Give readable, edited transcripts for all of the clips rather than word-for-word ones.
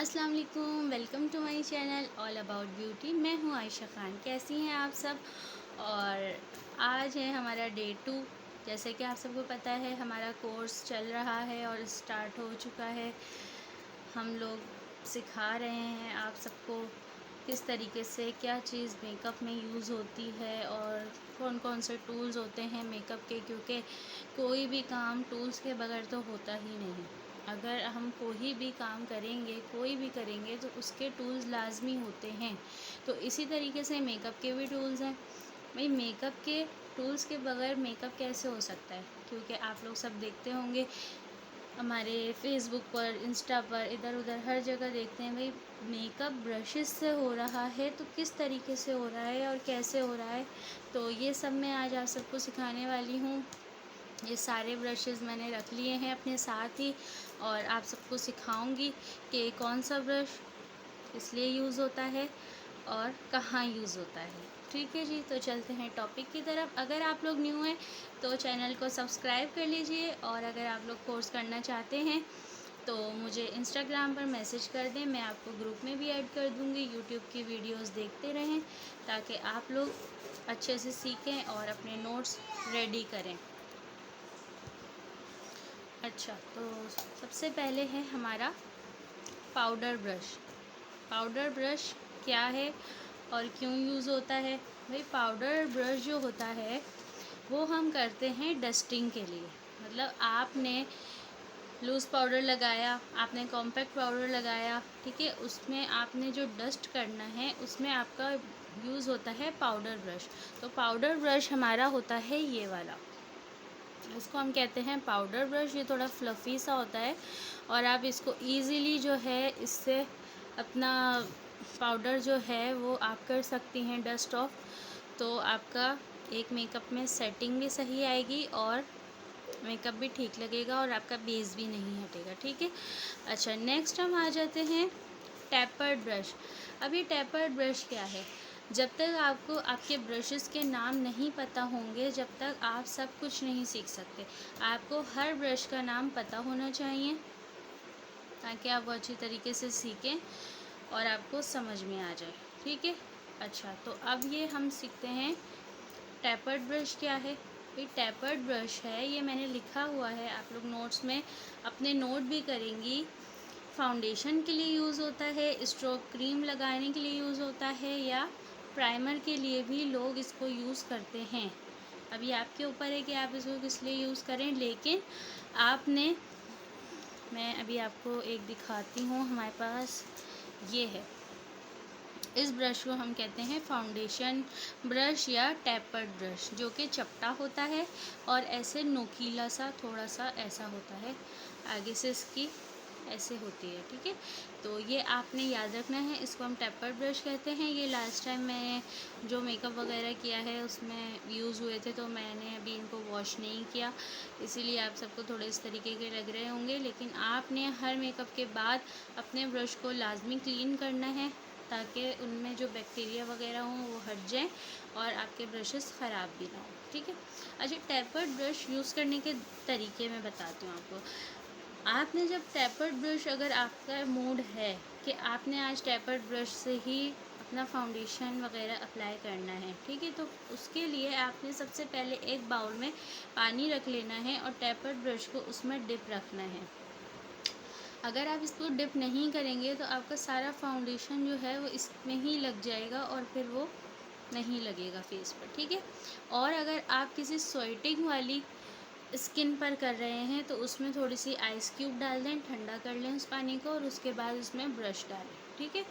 अस्सलाम वालेकुम, welcome to my channel all about beauty. मैं हूँ आयशा ख़ान। कैसी हैं आप सब? और आज है हमारा डे 2। जैसे कि आप सबको पता है हमारा कोर्स चल रहा है और स्टार्ट हो चुका है। हम लोग सिखा रहे हैं आप सबको किस तरीके से क्या चीज़ मेकअप में यूज़ होती है और कौन कौन से टूल्स होते हैं मेकअप के, क्योंकि कोई भी काम टूल्स के बगैर तो होता ही नहीं। अगर हम कोई भी काम करेंगे तो उसके टूल्स लाजमी होते हैं। तो इसी तरीके से मेकअप के भी टूल्स हैं। भाई मेकअप के टूल्स के बगैर मेकअप कैसे हो सकता है? क्योंकि आप लोग सब देखते होंगे हमारे फेसबुक पर, इंस्टा पर, इधर उधर हर जगह देखते हैं भाई मेकअप ब्रशेस से हो रहा है, तो किस तरीके से हो रहा है और कैसे हो रहा है। तो ये सब मैं आज आप सबको सिखाने वाली हूँ। ये सारे ब्रशेस मैंने रख लिए हैं अपने साथ ही और आप सबको सिखाऊंगी कि कौन सा ब्रश इसलिए यूज़ होता है और कहाँ यूज़ होता है। ठीक है जी, तो चलते हैं टॉपिक की तरफ। अगर आप लोग न्यू हैं तो चैनल को सब्सक्राइब कर लीजिए, और अगर आप लोग कोर्स करना चाहते हैं तो मुझे इंस्टाग्राम पर मैसेज कर दें, मैं आपको ग्रुप में भी ऐड कर दूँगी। यूट्यूब की वीडियोस देखते रहें ताकि आप लोग अच्छे से सीखें और अपने नोट्स रेडी करें। अच्छा, तो सबसे पहले है हमारा पाउडर ब्रश। पाउडर ब्रश क्या है और क्यों यूज़ होता है? भाई पाउडर ब्रश जो होता है वो हम करते हैं डस्टिंग के लिए। मतलब आपने लूज़ पाउडर लगाया, आपने कॉम्पैक्ट पाउडर लगाया, ठीक है, उसमें आपने जो डस्ट करना है उसमें आपका यूज़ होता है पाउडर ब्रश। तो पाउडर ब्रश हमारा होता है ये वाला, इसको हम कहते हैं पाउडर ब्रश। ये थोड़ा फ्लफ़ी सा होता है और आप इसको ईज़िली जो है इससे अपना पाउडर जो है वो आप कर सकती हैं डस्ट ऑफ। तो आपका एक मेकअप में सेटिंग भी सही आएगी और मेकअप भी ठीक लगेगा और आपका बेस भी नहीं हटेगा। ठीक है। अच्छा, नेक्स्ट हम आ जाते हैं टैपर्ड ब्रश। अब ये टैपर्ड ब्रश क्या है? जब तक आपको आपके ब्रशेस के नाम नहीं पता होंगे, जब तक आप सब कुछ नहीं सीख सकते। आपको हर ब्रश का नाम पता होना चाहिए ताकि आप वो अच्छी तरीके से सीखें और आपको समझ में आ जाए। ठीक है। अच्छा, तो अब ये हम सीखते हैं टैपर्ड ब्रश क्या है। ये टैपर्ड ब्रश है, ये मैंने लिखा हुआ है, आप लोग नोट्स में अपने नोट भी करेंगी। फाउंडेशन के लिए यूज़ होता है, स्ट्रोक क्रीम लगाने के लिए यूज़ होता है, या प्राइमर के लिए भी लोग इसको यूज़ करते हैं। अभी आपके ऊपर है कि आप इसको किस लिए यूज़ करें, लेकिन आपने, मैं अभी आपको एक दिखाती हूँ, हमारे पास ये है। इस ब्रश को हम कहते हैं फाउंडेशन ब्रश या टैपर्ड ब्रश, जो कि चपटा होता है और ऐसे नोकीला सा थोड़ा सा ऐसा होता है, आगे से इसकी ऐसे होती है। ठीक है, तो ये आपने याद रखना है, इसको हम टैपर्ड ब्रश कहते हैं। ये लास्ट टाइम मैं जो मेकअप वगैरह किया है उसमें यूज़ हुए थे, तो मैंने अभी इनको वॉश नहीं किया, इसीलिए आप सबको थोड़े इस तरीके के लग रहे होंगे। लेकिन आपने हर मेकअप के बाद अपने ब्रश को लाजमी क्लीन करना है ताकि उनमें जो बैक्टीरिया वगैरह हों वो हट जाएं और आपके ब्रशेस ख़राब भी ना हो। ठीक है। अच्छा, टैपर्ड ब्रश यूज़ करने के तरीके मैं बताती हूँ आपको। आपने जब टैपर्ड ब्रश, अगर आपका मूड है कि आपने आज टैपर्ड ब्रश से ही अपना फाउंडेशन वगैरह अप्लाई करना है, ठीक है, तो उसके लिए आपने सबसे पहले एक बाउल में पानी रख लेना है और टैपर्ड ब्रश को उसमें डिप रखना है। अगर आप इसको डिप नहीं करेंगे तो आपका सारा फाउंडेशन जो है वो इसमें ही लग जाएगा और फिर वो नहीं लगेगा फेस पर। ठीक है। और अगर आप किसी स्वेटिंग वाली स्किन पर कर रहे हैं तो उसमें थोड़ी सी आइस क्यूब डाल दें, ठंडा कर लें उस पानी को और उसके बाद उसमें ब्रश डालें। ठीक है,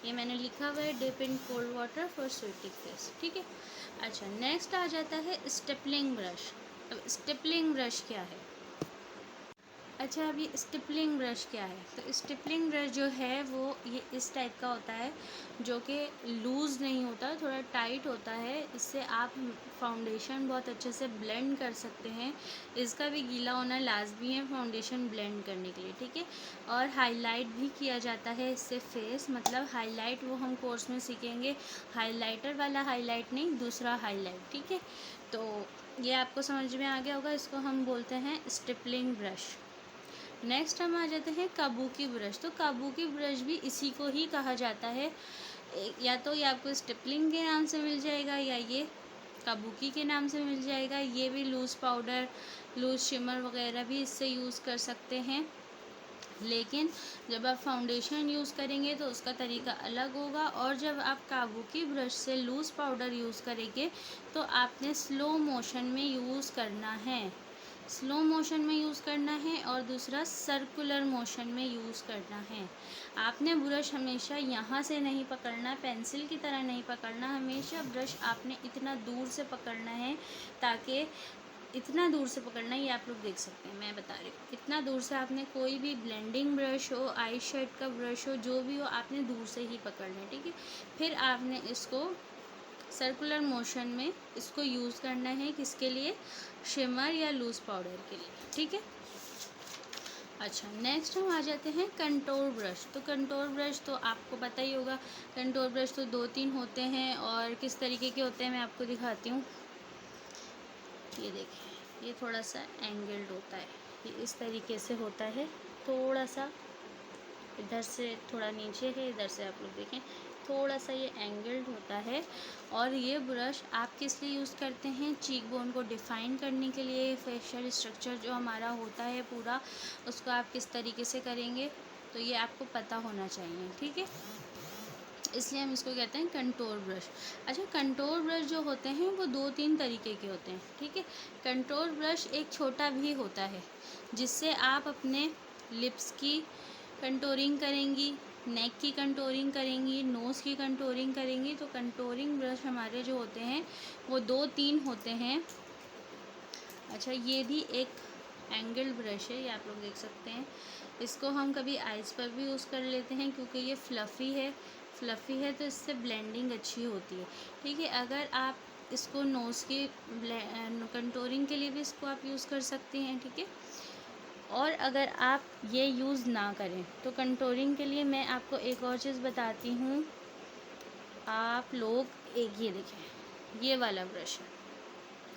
ये मैंने लिखा हुआ है dip in cold water for sweating face. ठीक है। अच्छा, नेक्स्ट आ जाता है स्टेपलिंग ब्रश। अब स्टेपलिंग ब्रश क्या है? अच्छा, अभी स्टिपलिंग ब्रश क्या है? तो स्टिपलिंग ब्रश जो है वो ये इस टाइप का होता है, जो कि लूज़ नहीं होता, थोड़ा टाइट होता है। इससे आप फाउंडेशन बहुत अच्छे से ब्लेंड कर सकते हैं। इसका भी गीला होना लाजमी है फाउंडेशन ब्लेंड करने के लिए। ठीक है। और हाईलाइट भी किया जाता है इससे फेस, मतलब हाईलाइट वो हम कोर्स में सीखेंगे, हाईलाइटर वाला हाईलाइट नहीं, दूसरा हाईलाइट। ठीक है, तो ये आपको समझ में आ गया होगा। इसको हम बोलते हैं स्टिपलिंग ब्रश। नेक्स्ट हम आ जाते हैं काबुकी ब्रश। तो काबुकी ब्रश भी इसी को ही कहा जाता है। या तो ये आपको स्टिपलिंग के नाम से मिल जाएगा या ये काबुकी के नाम से मिल जाएगा। ये भी लूज़ पाउडर, लूज़ शिमर वगैरह भी इससे यूज़ कर सकते हैं, लेकिन जब आप फाउंडेशन यूज़ करेंगे तो उसका तरीका अलग होगा। और जब आप काबुकी ब्रश से लूज़ पाउडर यूज़ करेंगे तो आपने स्लो मोशन में यूज़ करना है, स्लो मोशन में यूज़ करना है, और दूसरा सर्कुलर मोशन में यूज़ करना है। आपने ब्रश हमेशा यहाँ से नहीं पकड़ना, पेंसिल की तरह नहीं पकड़ना। हमेशा ब्रश आपने इतना दूर से पकड़ना है, ताकि इतना दूर से पकड़ना, ये आप लोग देख सकते हैं, मैं बता रही हूँ, इतना दूर से आपने कोई भी ब्लेंडिंग ब्रश हो, आई शेड का ब्रश हो, जो भी हो, आपने दूर से ही पकड़ना है, ठीक है। फिर आपने इसको सर्कुलर मोशन में इसको यूज़ करना है, किसके लिए? शिमर या लूज़ पाउडर के लिए, ठीक है। अच्छा, नेक्स्ट हम आ जाते हैं कंटूर ब्रश। तो कंटूर ब्रश तो आपको पता ही होगा, कंटूर ब्रश तो 2-3 होते हैं, और किस तरीके के होते हैं मैं आपको दिखाती हूँ। ये देखिए, ये थोड़ा सा एंगल्ड होता है, ये इस तरीके से होता है, थोड़ा सा इधर से थोड़ा नीचे है, इधर से आप लोग देखें थोड़ा सा ये एंगल्ड होता है। और ये ब्रश आप किस लिए यूज़ करते हैं? चीक बोन को डिफ़ाइन करने के लिए। फेशियल स्ट्रक्चर जो हमारा होता है पूरा, उसको आप किस तरीके से करेंगे, तो ये आपको पता होना चाहिए, ठीक है। इसलिए हम इसको कहते हैं कंटूर ब्रश। अच्छा, कंटूर ब्रश जो होते हैं वो 2-3 तरीके के होते हैं, ठीक है। कंटूर ब्रश एक छोटा भी होता है, जिससे आप अपने लिप्स की कंटूरिंग करेंगी, नेक की कंटूरिंग करेंगी, नोज़ की कंटूरिंग करेंगी। तो कंटूरिंग ब्रश हमारे जो होते हैं वो 2-3 होते हैं। अच्छा, ये भी एक एंगल्ड ब्रश है, ये आप लोग देख सकते हैं। इसको हम कभी आइज़ पर भी यूज़ कर लेते हैं, क्योंकि ये फ्लफ़ी है तो इससे ब्लेंडिंग अच्छी होती है, ठीक है। अगर आप इसको नोज़ की कंटूरिंग के लिए भी इसको आप यूज़ कर सकती हैं, ठीक है। और अगर आप ये यूज़ ना करें तो कंटूरिंग के लिए मैं आपको एक और चीज़ बताती हूँ। आप लोग एक ये देखें, ये वाला ब्रश है,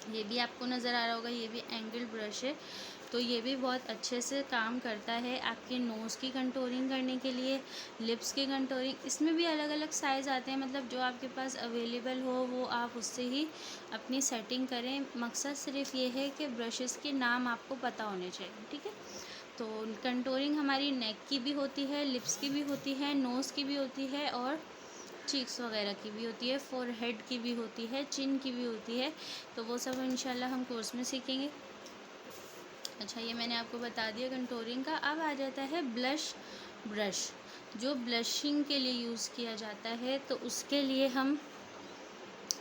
ये भी आपको नज़र आ रहा होगा, ये भी एंगल्ड ब्रश है। तो ये भी बहुत अच्छे से काम करता है आपके नोज़ की कंटूरिंग करने के लिए, लिप्स की कंटूरिंग। इसमें भी अलग अलग साइज़ आते हैं, मतलब जो आपके पास अवेलेबल हो वो आप उससे ही अपनी सेटिंग करें। मकसद सिर्फ ये है कि ब्रशेस के नाम आपको पता होने चाहिए, ठीक है। तो कंटूरिंग हमारी नेक की भी होती है, लिप्स की भी होती है, नोज़ की भी होती है, और चीक्स वगैरह की भी होती है, फोरहेड की भी होती है, चिन की भी होती है। तो वो सब इंशाल्लाह हम कोर्स में सीखेंगे। अच्छा, ये मैंने आपको बता दिया कंटूरिंग का। अब आ जाता है ब्लश ब्रश, जो ब्लशिंग के लिए यूज़ किया जाता है। तो उसके लिए हम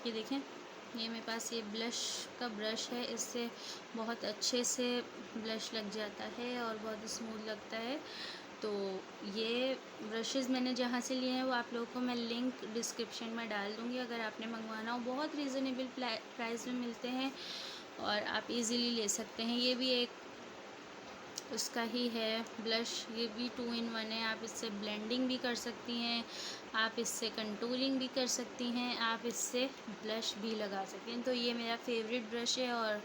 ये देखें, ये मेरे पास ये ब्लश का ब्रश है, इससे बहुत अच्छे से ब्लश लग जाता है और बहुत स्मूथ लगता है। तो ये ब्रशेज़ मैंने जहाँ से लिए हैं वो आप लोगों को मैं लिंक डिस्क्रिप्शन में डाल दूँगी। अगर आपने मंगवाना हो, बहुत रीज़नेबल प्राइस में मिलते हैं और आप इजीली ले सकते हैं। ये भी एक उसका ही है ब्लश, ये भी 2 in 1 है। आप इससे ब्लेंडिंग भी कर सकती हैं, आप इससे कंटूरिंग भी कर सकती हैं, आप इससे ब्लश भी लगा सकती हैं। तो ये मेरा फेवरेट ब्रश है और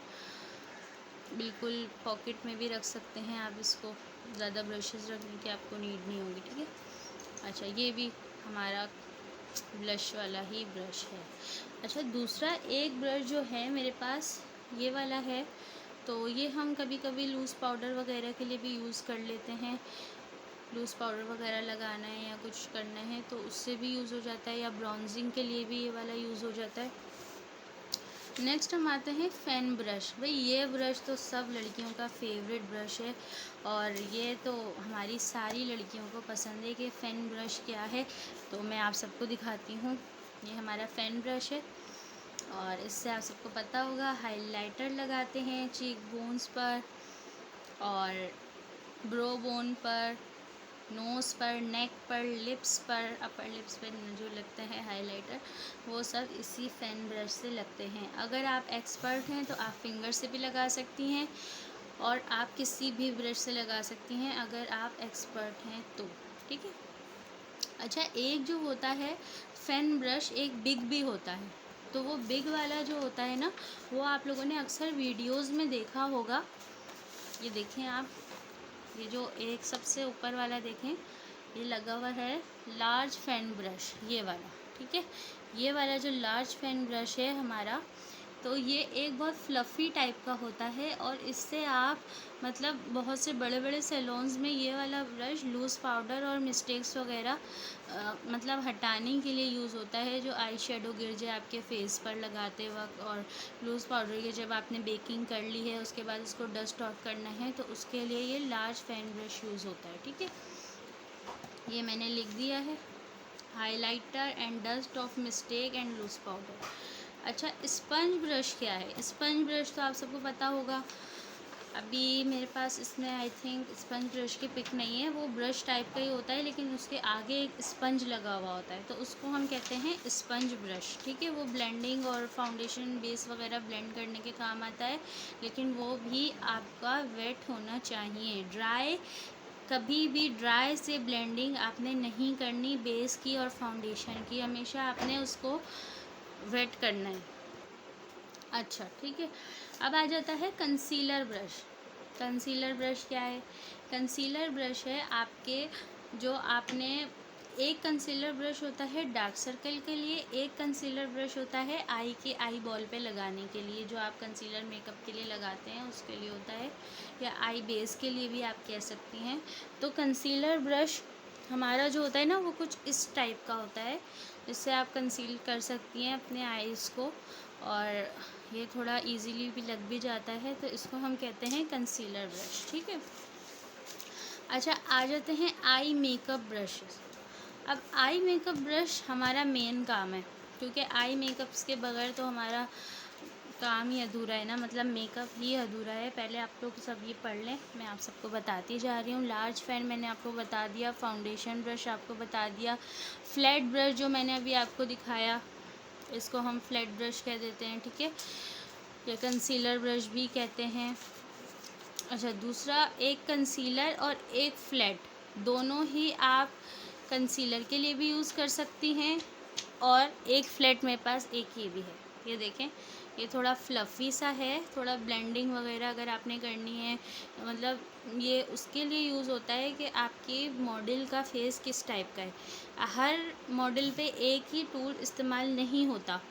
बिल्कुल पॉकेट में भी रख सकते हैं आप इसको, ज़्यादा ब्रशेज़ रखने की आपको नीड नहीं होगी, ठीक है। अच्छा, ये भी हमारा ब्लश वाला ही ब्रश है। अच्छा, दूसरा एक ब्रश जो है मेरे पास ये वाला है। तो ये हम कभी कभी लूज़ पाउडर वगैरह के लिए भी यूज़ कर लेते हैं। लूज़ पाउडर वगैरह लगाना है या कुछ करना है तो उससे भी यूज़ हो जाता है, या ब्राउजिंग के लिए भी ये वाला यूज़ हो जाता है। नेक्स्ट हम आते हैं फ़ैन ब्रश। भाई ये ब्रश तो सब लड़कियों का फेवरेट ब्रश है, और ये तो हमारी सारी लड़कियों को पसंद है कि फ़ैन ब्रश क्या है। तो मैं आप सबको दिखाती हूँ। ये हमारा फ़ैन ब्रश है, और इससे आप सबको पता होगा हाइलाइटर लगाते हैं चीक बोन्स पर और ब्रो बोन पर, नोज़ पर, नेक पर, लिप्स पर, अपर लिप्स पर जो लगता है हाइलाइटर, वो सब इसी फ़ैन ब्रश से लगते हैं। अगर आप एक्सपर्ट हैं तो आप फिंगर से भी लगा सकती हैं, और आप किसी भी ब्रश से लगा सकती हैं अगर आप एक्सपर्ट हैं तो, ठीक है। अच्छा, एक जो होता है फ़ैन ब्रश, एक बिग भी होता है। तो वो बिग वाला जो होता है ना, वो आप लोगों ने अक्सर वीडियोस में देखा होगा। ये देखें आप, ये जो एक सबसे ऊपर वाला देखें, ये लगा हुआ है लार्ज फैन ब्रश, ये वाला, ठीक है। ये वाला जो लार्ज फैन ब्रश है हमारा, तो ये एक बहुत फ्लफ़ी टाइप का होता है और इससे आप मतलब बहुत से बड़े बड़े सैलून्स में ये वाला ब्रश लूज़ पाउडर और मिस्टेक्स वगैरह मतलब हटाने के लिए यूज़ होता है, जो आई शेडो गिर जाए आपके फेस पर लगाते वक्त, और लूज़ पाउडर ये जब आपने बेकिंग कर ली है उसके बाद इसको डस्ट ऑफ करना है, तो उसके लिए ये लार्ज फैन ब्रश यूज़ होता है, ठीक है। ये मैंने लिख दिया है, highlighter and dust off mistake and loose powder. अच्छा, स्पंज ब्रश क्या है? स्पंज ब्रश तो आप सबको पता होगा। अभी मेरे पास इसमें आई थिंक स्पंज ब्रश की पिक नहीं है, वो ब्रश टाइप का ही होता है लेकिन उसके आगे एक स्पंज लगा हुआ होता है, तो उसको हम कहते हैं स्पंज ब्रश, ठीक है। वो ब्लेंडिंग और फाउंडेशन बेस वगैरह ब्लेंड करने के काम आता है, लेकिन वो भी आपका वेट होना चाहिए। ड्राई, कभी भी ड्राई से ब्लेंडिंग आपने नहीं करनी बेस की और फाउंडेशन की, हमेशा आपने उसको वेट करना है। अच्छा, ठीक है। अब आ जाता है कंसीलर ब्रश। कंसीलर ब्रश क्या है? कंसीलर ब्रश है आपके, जो आपने एक कंसीलर ब्रश होता है डार्क सर्कल के लिए, एक कंसीलर ब्रश होता है आई के आई बॉल पे लगाने के लिए, जो आप कंसीलर मेकअप के लिए लगाते हैं उसके लिए होता है, या आई बेस के लिए भी आप कह सकती हैं। तो कंसीलर ब्रश हमारा जो होता है ना, वो कुछ इस टाइप का होता है, जिससे आप कंसील कर सकती हैं अपने आईज़ को, और ये थोड़ा इजीली भी लग भी जाता है, तो इसको हम कहते हैं कंसीलर ब्रश, ठीक है। अच्छा, आ जाते हैं आई मेकअप ब्रशेस। अब आई मेकअप ब्रश हमारा मेन काम है, क्योंकि आई मेकअप्स के बगैर तो हमारा काम ही अधूरा है ना, मतलब मेकअप ही अधूरा है। पहले आप लोग सब ये पढ़ लें, मैं आप सबको बताती जा रही हूँ। लार्ज फैन मैंने आपको बता दिया, फाउंडेशन ब्रश आपको बता दिया, फ्लैट ब्रश जो मैंने अभी आपको दिखाया इसको हम फ्लैट ब्रश कह देते हैं, ठीक है, या कंसीलर ब्रश भी कहते हैं। अच्छा, दूसरा, एक कंसीलर और एक फ्लैट, दोनों ही आप कंसीलर के लिए भी यूज़ कर सकती हैं, और एक फ्लैट मेरे पास एक ये भी है, ये देखें, ये थोड़ा फ्लफ़ी सा है, थोड़ा ब्लेंडिंग वगैरह अगर आपने करनी है, मतलब ये उसके लिए यूज़ होता है कि आपके मॉडल का फेस किस टाइप का है। हर मॉडल पे एक ही टूल इस्तेमाल नहीं होता,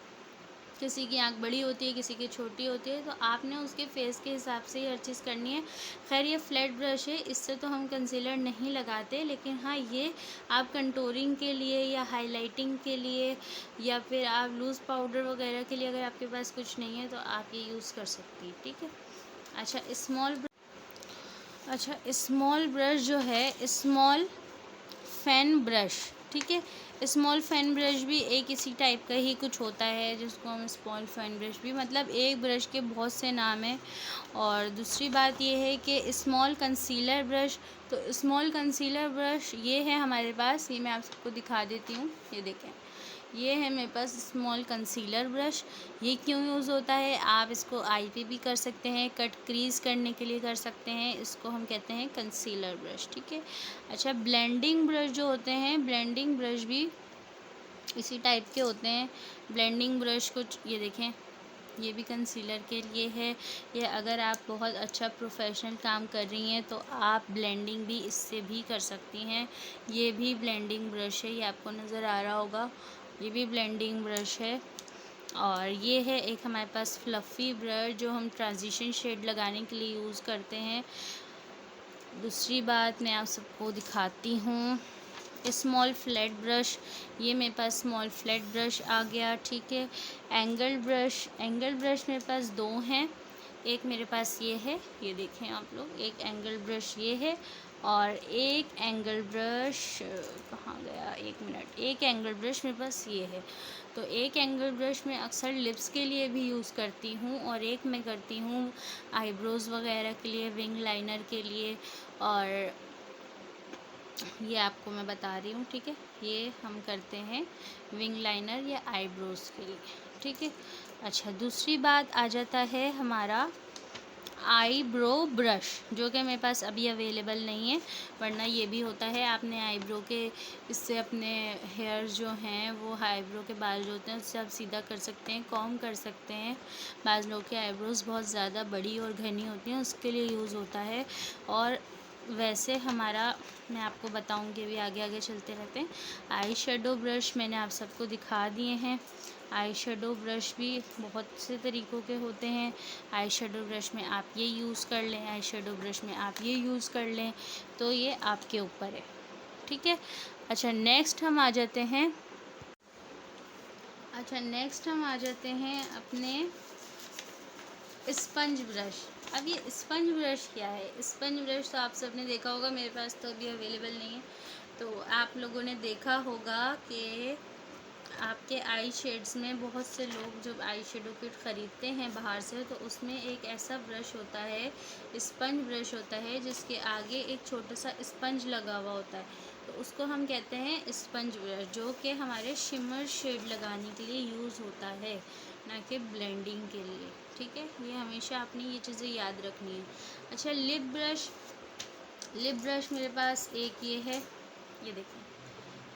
किसी की आँख बड़ी होती है, किसी की छोटी होती है, तो आपने उसके फेस के हिसाब से ही हर चीज़ करनी है। खैर, ये फ्लैट ब्रश है, इससे तो हम कंसीलर नहीं लगाते, लेकिन हाँ, ये आप कंटूरिंग के लिए या हाइलाइटिंग के लिए या फिर आप लूज़ पाउडर वगैरह के लिए, अगर आपके पास कुछ नहीं है तो आप ये यूज़ कर सकती हैं, ठीक है। अच्छा, स्मॉल ब्रश जो है, स्मॉल फैन ब्रश, ठीक है। स्मॉल फैन ब्रश भी एक इसी टाइप का ही कुछ होता है, जिसको हम स्मॉल फैन ब्रश भी, मतलब एक ब्रश के बहुत से नाम हैं। और दूसरी बात ये है कि स्मॉल कंसीलर ब्रश, तो स्मॉल कंसीलर ब्रश ये है हमारे पास, ये मैं आप सबको दिखा देती हूँ, ये देखें, ये है मेरे पास स्मॉल कंसीलर ब्रश। ये क्यों यूज़ होता है? आप इसको आई पे भी कर सकते हैं, कट क्रीज करने के लिए कर सकते हैं, इसको हम कहते हैं कंसीलर ब्रश, ठीक है। अच्छा, ब्लेंडिंग ब्रश जो होते हैं, ब्लेंडिंग ब्रश भी इसी टाइप के होते हैं। ब्लेंडिंग ब्रश कुछ ये देखें, ये भी कंसीलर के लिए है, या अगर आप बहुत अच्छा प्रोफेशनल काम कर रही हैं तो आप ब्लेंडिंग भी इससे भी कर सकती हैं। ये भी ब्लेंडिंग ब्रश है, ये आपको नज़र आ रहा होगा, ये भी ब्लेंडिंग ब्रश है। और ये है एक हमारे पास फ्लफ़ी ब्रश, जो हम ट्रांजिशन शेड लगाने के लिए यूज़ करते हैं। दूसरी बात मैं आप सबको दिखाती हूँ, स्मॉल फ्लैट ब्रश, ये मेरे पास स्मॉल फ्लैट ब्रश आ गया, ठीक है। एंगल ब्रश मेरे पास दो हैं, एक मेरे पास ये है, ये देखें आप लोग, एक एंगल ब्रश ये है, और एक एंगल ब्रश कहाँ गया, एक मिनट, एक एंगल ब्रश मेरे पास ये है। तो एक एंगल ब्रश मैं अक्सर लिप्स के लिए भी यूज़ करती हूँ, और एक मैं करती हूँ आईब्रोज़ वगैरह के लिए, विंग लाइनर के लिए, और ये आपको मैं बता रही हूँ, ठीक है। ये हम करते हैं विंग लाइनर या आईब्रोज़ के लिए, ठीक है। अच्छा, दूसरी बात आ जाता है हमारा आईब्रो ब्रश, जो कि मेरे पास अभी अवेलेबल नहीं है, वरना ये भी होता है। आपने आईब्रो के, इससे अपने हेयर्स जो हैं, वो आईब्रो के बाल जो होते हैं उससे आप सीधा कर सकते हैं, कॉम्ब कर सकते हैं। बाज़ लोग के आईब्रोज़ बहुत ज़्यादा बड़ी और घनी होती हैं, उसके लिए यूज़ होता है। और वैसे हमारा, मैं आपको बताऊंगी भी, आगे आगे चलते रहते हैं। आई शेडो ब्रश मैंने आप सबको दिखा दिए हैं। आई शेडो ब्रश भी बहुत से तरीक़ों के होते हैं। आई शेडो ब्रश में आप ये यूज़ कर लें, आई शेडो ब्रश में आप ये यूज़ कर लें, तो ये आपके ऊपर है, ठीक है। अच्छा नेक्स्ट हम आ जाते हैं अपने स्पंज ब्रश। अब ये स्पंज ब्रश क्या है? स्पंज ब्रश तो आप सबने देखा होगा, मेरे पास तो अभी अवेलेबल नहीं है। तो आप लोगों ने देखा होगा कि आपके आई शेड्स में बहुत से लोग जब आई शेडो किट ख़रीदते हैं बाहर से, तो उसमें एक ऐसा ब्रश होता है, स्पंज ब्रश होता है, जिसके आगे एक छोटा सा स्पंज लगा हुआ होता है। तो उसको हम कहते हैं स्पंज ब्रश, जो कि हमारे शिमर शेड लगाने के लिए यूज़ होता है, ना कि ब्लेंडिंग के लिए, ठीक है। ये हमेशा आपने ये चीज़ें याद रखनी है। अच्छा लिप ब्रश मेरे पास एक ये है, ये देखें,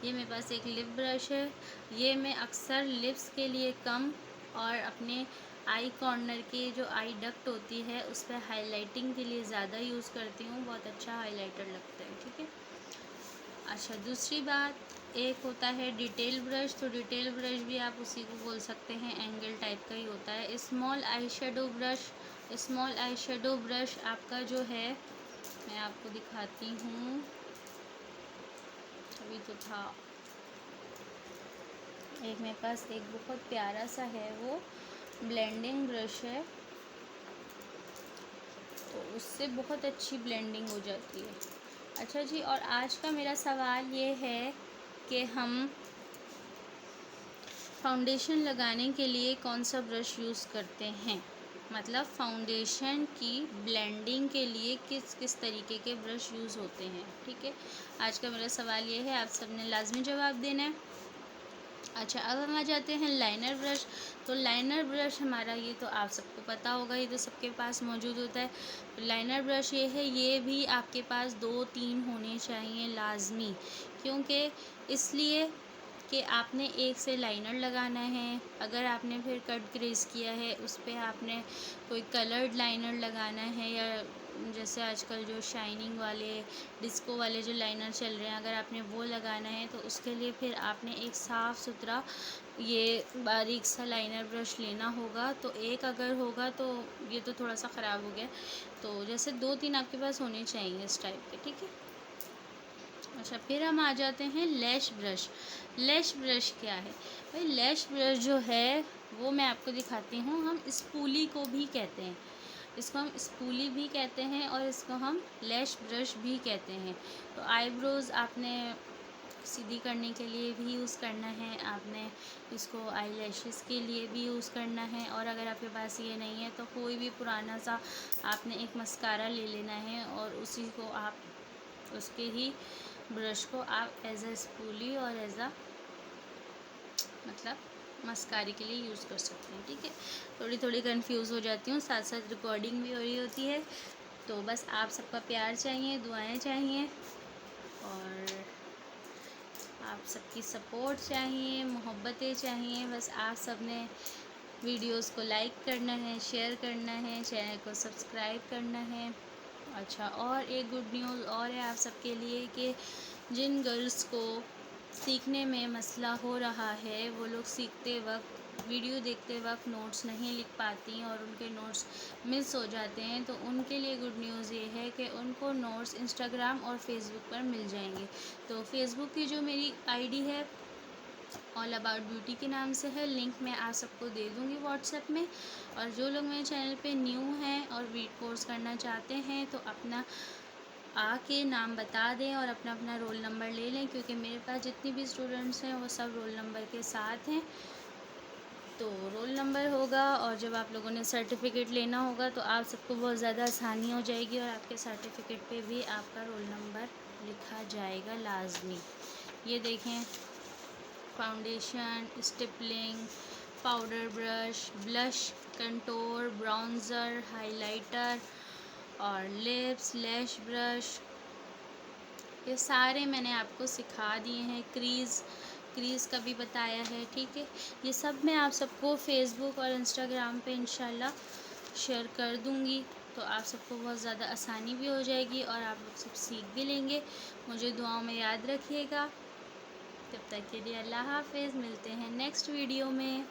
ये मेरे पास एक लिप ब्रश है। ये मैं अक्सर लिप्स के लिए कम और अपने आई कॉर्नर की जो आई डक्ट होती है उस पर हाइलाइटिंग के लिए ज़्यादा यूज़ करती हूँ। बहुत अच्छा हाइलाइटर लगता है, ठीक है। अच्छा दूसरी बात, एक होता है डिटेल ब्रश। तो डिटेल ब्रश भी आप उसी को बोल सकते हैं, एंगल टाइप का ही होता है। स्मॉल आई शेडो ब्रश आपका जो है, मैं आपको दिखाती हूँ, अभी तो था एक मेरे पास, एक बहुत प्यारा सा है, वो ब्लेंडिंग ब्रश है, तो उससे बहुत अच्छी ब्लेंडिंग हो जाती है। अच्छा जी, और आज का मेरा सवाल ये है कि हम फाउंडेशन लगाने के लिए कौन सा ब्रश यूज़ करते हैं, मतलब फाउंडेशन की ब्लेंडिंग के लिए किस किस तरीके के ब्रश यूज़ होते हैं, ठीक है। आज का मेरा सवाल ये है, आप सबने लाजमी जवाब देना है। अच्छा अब हम आ जाते हैं लाइनर ब्रश। तो लाइनर ब्रश हमारा, ये तो आप सबको पता होगा, ये तो सबके पास मौजूद होता है। तो लाइनर ब्रश ये है, ये भी आपके पास 2-3 होने चाहिए लाजमी, क्योंकि इसलिए कि आपने एक से लाइनर लगाना है, अगर आपने फिर कट ग्रेस किया है उस पर आपने कोई कलर्ड लाइनर लगाना है, या जैसे आजकल जो शाइनिंग वाले डिस्को वाले जो लाइनर चल रहे हैं, अगर आपने वो लगाना है तो उसके लिए फिर आपने एक साफ़ सुथरा ये बारीक सा लाइनर ब्रश लेना होगा। तो एक अगर होगा तो ये तो थोड़ा सा ख़राब हो गया, तो जैसे 2-3 आपके पास होने चाहिए इस टाइप के, ठीक है। अच्छा फिर हम आ जाते हैं लैश ब्रश। लैश ब्रश क्या है भाई? लैश ब्रश जो है वो मैं आपको दिखाती हूँ। हम स्पूली को भी कहते हैं, इसको हम स्पूली भी कहते हैं और इसको हम लैश ब्रश भी कहते हैं। तो आईब्रोज़ आपने सीधी करने के लिए भी यूज़ करना है, आपने इसको आई लैशेस के लिए भी यूज़ करना है, और अगर आपके पास ये नहीं है तो कोई भी पुराना सा आपने एक मस्कारा ले लेना है और उसी को आप, उसके ही ब्रश को आप एज अ स्पूली और एज अ मतलब मस्कारे के लिए यूज़ कर सकते हैं, ठीक है। थोड़ी थोड़ी कंफ्यूज हो जाती हूँ, साथ साथ रिकॉर्डिंग भी हो रही होती है, तो बस आप सबका प्यार चाहिए, दुआएं चाहिए, और आप सबकी सपोर्ट चाहिए, मोहब्बतें चाहिए। बस आप सब ने वीडियोस को लाइक करना है, शेयर करना है, चैनल को सब्सक्राइब करना है। अच्छा और एक गुड न्यूज़ और है आप सबके लिए कि जिन गर्ल्स को सीखने में मसला हो रहा है, वो लोग सीखते वक्त, वीडियो देखते वक्त नोट्स नहीं लिख पाती और उनके नोट्स मिस हो जाते हैं, तो उनके लिए गुड न्यूज़ ये है कि उनको नोट्स इंस्टाग्राम और फेसबुक पर मिल जाएंगे। तो फेसबुक की जो मेरी आईडी है ऑल अबाउट ब्यूटी के नाम से है, लिंक मैं आप सबको दे दूँगी व्हाट्सएप में। और जो लोग मेरे चैनल पे न्यू हैं और वीट कोर्स करना चाहते हैं तो अपना आके नाम बता दें और अपना अपना रोल नंबर ले लें, क्योंकि मेरे पास जितनी भी स्टूडेंट्स हैं वो सब रोल नंबर के साथ हैं। तो रोल नंबर होगा और जब आप लोगों ने सर्टिफ़िकेट लेना होगा तो आप सबको बहुत ज़्यादा आसानी हो जाएगी, और आपके सर्टिफ़िकेट पे भी आपका रोल नंबर लिखा जाएगा लाजमी। ये देखें, foundation, stippling, powder brush, blush, contour, browser, highlighter और लिप्स, लैश ब्रश, ये सारे मैंने आपको सिखा दिए हैं। क्रीज़ का भी बताया है, ठीक है। ये सब मैं आप सबको फेसबुक और इंस्टाग्राम पे इंशाल्लाह शेयर कर दूँगी। तो आप सबको बहुत ज़्यादा आसानी भी हो जाएगी और आप लोग सब सीख भी लेंगे। मुझे दुआओं में याद रखिएगा। तब तक के लिए अल्लाह हाफ़िज़। मिलते हैं नेक्स्ट वीडियो में।